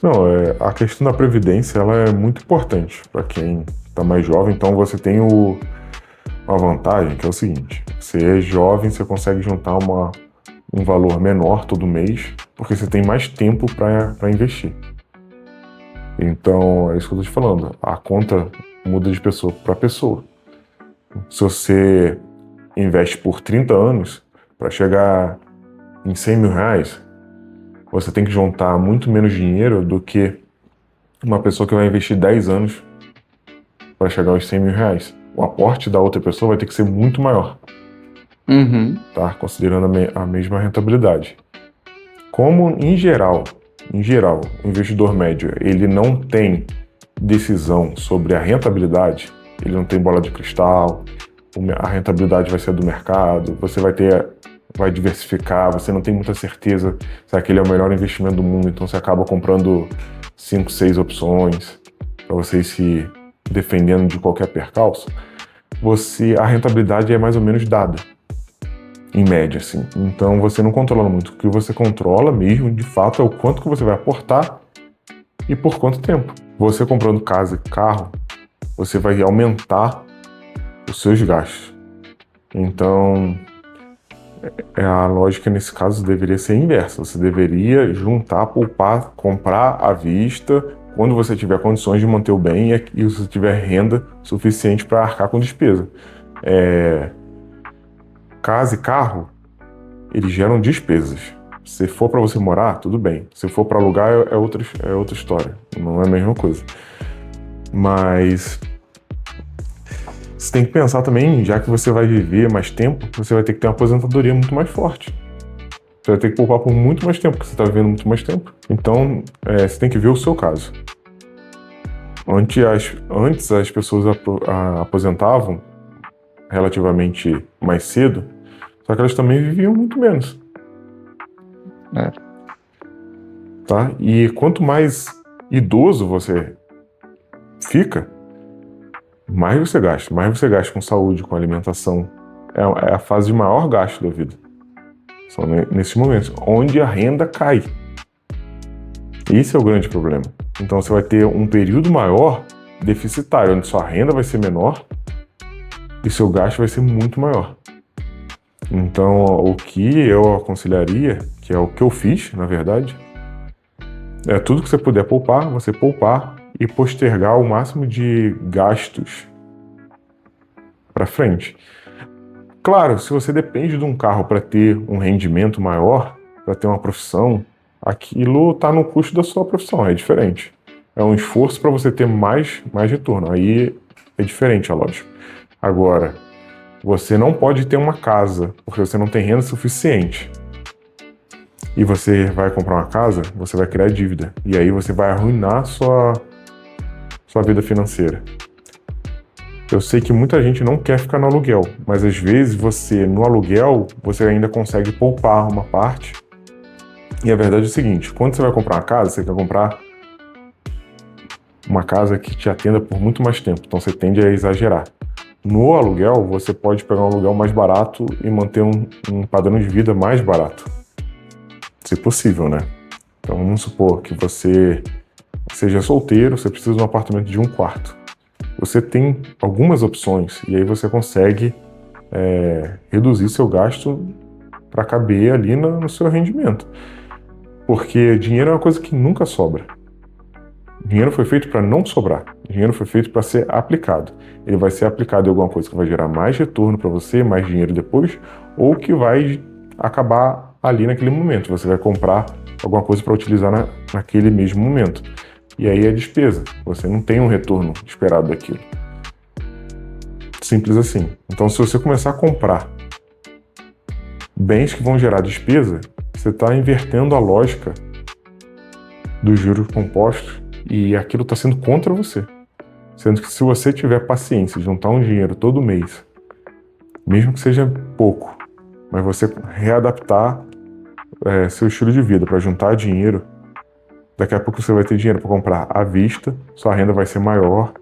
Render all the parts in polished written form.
Não, a questão da previdência ela é muito importante para quem está mais jovem. Então você tem uma vantagem que é o seguinte: você é jovem, você consegue juntar um valor menor todo mês, porque você tem mais tempo para investir. Então é isso que eu estou te falando. A conta muda de pessoa para pessoa. Se você investe por 30 anos para chegar em 100 mil reais, você tem que juntar muito menos dinheiro do que uma pessoa que vai investir 10 anos para chegar aos 100 mil reais. O aporte da outra pessoa vai ter que ser muito maior, Uhum. tá? Considerando a mesma rentabilidade. Como, em geral, o investidor médio, ele não tem decisão sobre a rentabilidade, ele não tem bola de cristal, a rentabilidade vai ser do mercado, você vai diversificar, você não tem muita certeza se aquele é o melhor investimento do mundo, então você acaba comprando 5, 6 opções para você ir se defendendo de qualquer percalço. A rentabilidade é mais ou menos dada, em média, assim. Então você não controla muito. O que você controla mesmo, de fato, é o quanto que você vai aportar e por quanto tempo. Você comprando casa e carro, você vai aumentar os seus gastos. Então, a lógica nesse caso deveria ser inversa. Você deveria juntar, poupar, comprar à vista quando você tiver condições de manter o bem e você tiver renda suficiente para arcar com despesa. Casa e carro, eles geram despesas. Se for para você morar, tudo bem. Se for para alugar, é outra história. Não é a mesma coisa. Mas você tem que pensar também, já que você vai viver mais tempo, você vai ter que ter uma aposentadoria muito mais forte. Você vai ter que poupar por muito mais tempo, porque você está vivendo muito mais tempo. Então, você tem que ver o seu caso. Antes as pessoas aposentavam relativamente mais cedo, só que elas também viviam muito menos. É. Tá? E quanto mais idoso você fica, mais você gasta com saúde, com alimentação. É a fase de maior gasto da vida. São nesses momentos onde a renda cai. Esse é o grande problema. Então você vai ter um período maior deficitário, onde sua renda vai ser menor e seu gasto vai ser muito maior. Então o que eu aconselharia, que é o que eu fiz, na verdade, é tudo que você puder poupar, você poupar e postergar o máximo de gastos para frente. Claro, se você depende de um carro para ter um rendimento maior, para ter uma profissão, aquilo está no custo da sua profissão, é diferente. É um esforço para você ter mais retorno, aí é diferente a lógica. Agora, você não pode ter uma casa, porque você não tem renda suficiente. E você vai comprar uma casa, você vai criar dívida. E aí você vai arruinar sua vida financeira. Eu sei que muita gente não quer ficar no aluguel, mas às vezes no aluguel, você ainda consegue poupar uma parte. E a verdade é o seguinte, quando você vai comprar uma casa, você quer comprar uma casa que te atenda por muito mais tempo, então você tende a exagerar. No aluguel, você pode pegar um aluguel mais barato e manter um padrão de vida mais barato. Se possível, né? Então vamos supor que você seja solteiro, você precisa de um apartamento de 1 quarto. Você tem algumas opções e aí você consegue reduzir seu gasto para caber ali no seu rendimento. Porque dinheiro é uma coisa que nunca sobra. Dinheiro foi feito para não sobrar. Dinheiro foi feito para ser aplicado. Ele vai ser aplicado em alguma coisa que vai gerar mais retorno para você, mais dinheiro depois, ou que vai acabar ali naquele momento. Você vai comprar alguma coisa para utilizar naquele mesmo momento. E aí é despesa. Você não tem um retorno esperado daquilo. Simples assim. Então, se você começar a comprar bens que vão gerar despesa, você está invertendo a lógica dos juros compostos e aquilo está sendo contra você. Sendo que se você tiver paciência de juntar um dinheiro todo mês, mesmo que seja pouco, mas você readaptar seu estilo de vida para juntar dinheiro, daqui a pouco você vai ter dinheiro para comprar à vista, sua renda vai ser maior,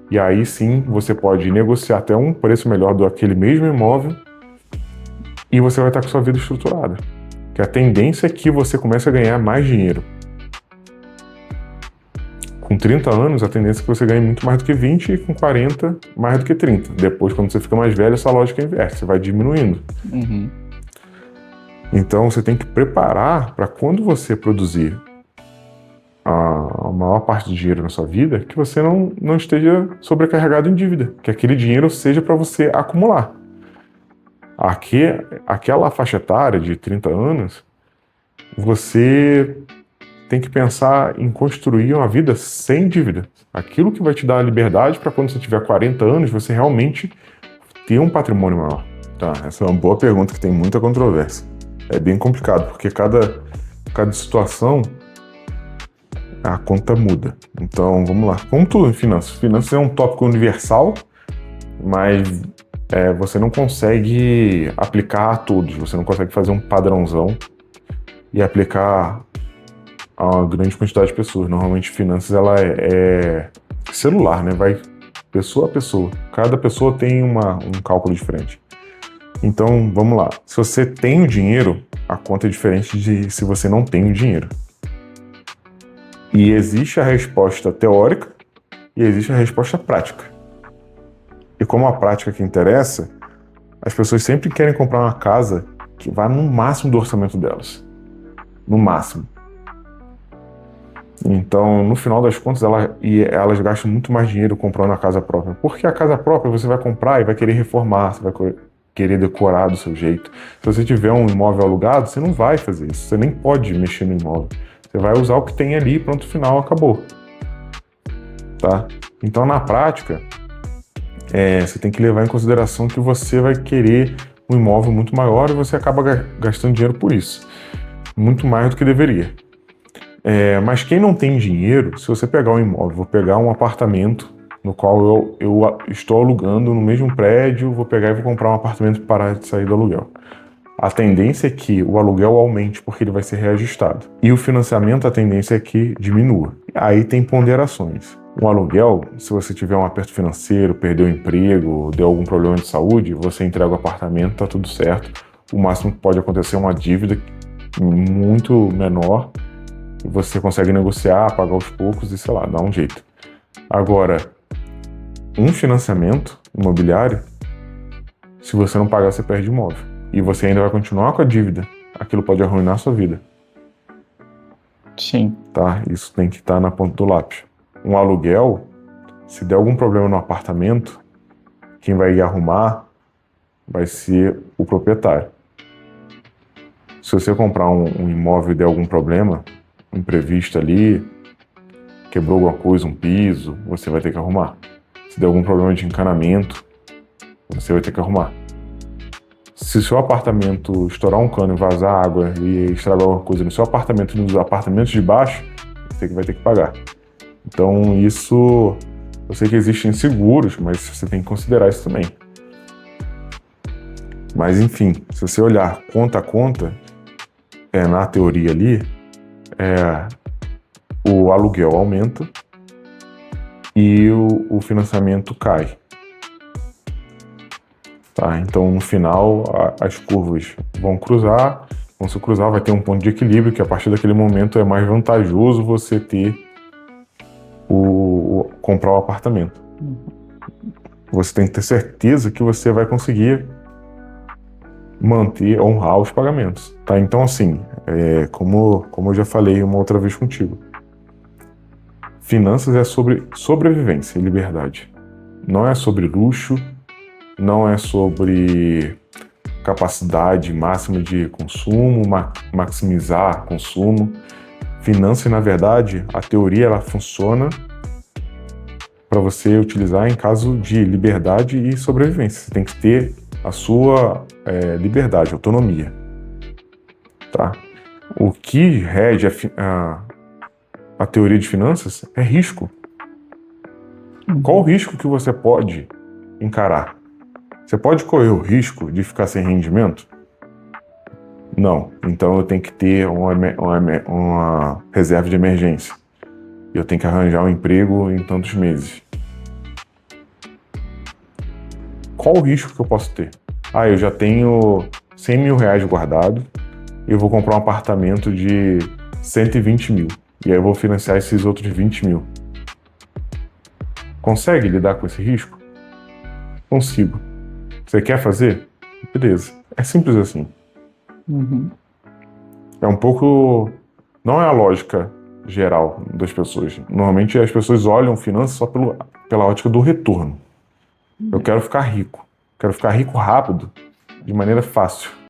e aí sim você pode negociar até um preço melhor do aquele mesmo imóvel e você vai estar com sua vida estruturada. Que a tendência é que você comece a ganhar mais dinheiro. Com 30 anos, a tendência é que você ganhe muito mais do que 20 e com 40, mais do que 30. Depois, quando você fica mais velho, essa lógica inverte, você vai diminuindo. Uhum. Então, você tem que preparar para quando você produzir a maior parte do dinheiro na sua vida, que você não esteja sobrecarregado em dívida, que aquele dinheiro seja para você acumular. Aquela faixa etária de 30 anos, você tem que pensar em construir uma vida sem dívida. Aquilo que vai te dar a liberdade para quando você tiver 40 anos, você realmente ter um patrimônio maior. Tá, essa é uma boa pergunta que tem muita controvérsia. É bem complicado, porque cada situação, a conta muda. Então, vamos lá. Como tudo em finanças. Finanças é um tópico universal, mas você não consegue aplicar a todos. Você não consegue fazer um padrãozão e aplicar a uma grande quantidade de pessoas. Normalmente, finanças ela é celular, né? Vai pessoa a pessoa. Cada pessoa tem um cálculo diferente. Então, vamos lá. Se você tem o dinheiro, a conta é diferente de se você não tem o dinheiro. E existe a resposta teórica e existe a resposta prática. E como a prática que interessa, as pessoas sempre querem comprar uma casa que vá no máximo do orçamento delas. No máximo. Então, no final das contas, elas gastam muito mais dinheiro comprando a casa própria. Porque a casa própria você vai comprar e vai querer reformar, você vai querer decorar do seu jeito. Se você tiver um imóvel alugado, você não vai fazer isso. Você nem pode mexer no imóvel. Você vai usar o que tem ali, pronto, final, acabou. Tá? Então, na prática, você tem que levar em consideração que você vai querer um imóvel muito maior e você acaba gastando dinheiro por isso. Muito mais do que deveria. Mas quem não tem dinheiro, se você pegar um imóvel, vou pegar um apartamento no qual eu estou alugando no mesmo prédio, vou pegar e vou comprar um apartamento para parar de sair do aluguel. A tendência é que o aluguel aumente porque ele vai ser reajustado. E o financiamento, a tendência é que diminua. Aí tem ponderações. Um aluguel, se você tiver um aperto financeiro, perdeu o emprego, deu algum problema de saúde, você entrega o apartamento, tá tudo certo. O máximo que pode acontecer é uma dívida muito menor. Você consegue negociar, pagar aos poucos e, sei lá, dar um jeito. Agora, um financiamento imobiliário, se você não pagar, você perde o imóvel. E você ainda vai continuar com a dívida. Aquilo pode arruinar a sua vida. Sim. Tá? Isso tem que estar na ponta do lápis. Um aluguel, se der algum problema no apartamento, quem vai arrumar vai ser o proprietário. Se você comprar um imóvel e der algum problema, imprevisto ali, quebrou alguma coisa, um piso, você vai ter que arrumar. Se der algum problema de encanamento, você vai ter que arrumar. Se o seu apartamento estourar um cano e vazar água e estragar alguma coisa no seu apartamento e nos apartamentos de baixo, você vai ter que pagar. Então isso, eu sei que existem seguros, mas você tem que considerar isso também. Mas enfim, se você olhar conta a conta, na teoria ali, o aluguel aumenta e o financiamento cai. Tá? Então, no final, as curvas vão cruzar. Quando se cruzar, vai ter um ponto de equilíbrio, que a partir daquele momento é mais vantajoso você ter comprar o apartamento. Você tem que ter certeza que você vai conseguir manter, honrar os pagamentos. Tá? Então, assim, como eu já falei uma outra vez contigo, finanças é sobre sobrevivência e liberdade. Não é sobre luxo, não é sobre capacidade máxima de consumo, maximizar consumo. Finanças, na verdade, a teoria ela funciona para você utilizar em caso de liberdade e sobrevivência. Você tem que ter a sua liberdade, autonomia. Tá? O que rege a teoria de finanças é risco. Qual o risco que você pode encarar? Você pode correr o risco de ficar sem rendimento? Não. Então eu tenho que ter uma reserva de emergência. Eu tenho que arranjar um emprego em tantos meses. Qual o risco que eu posso ter? Eu já tenho 100 mil reais guardado e eu vou comprar um apartamento de 120 mil. E aí eu vou financiar esses outros 20 mil. Consegue lidar com esse risco? Consigo. Você quer fazer? Beleza. É simples assim. Uhum. É um pouco... Não é a lógica geral das pessoas. Normalmente as pessoas olham finanças só pela ótica do retorno. Eu quero ficar rico. Quero ficar rico rápido, de maneira fácil.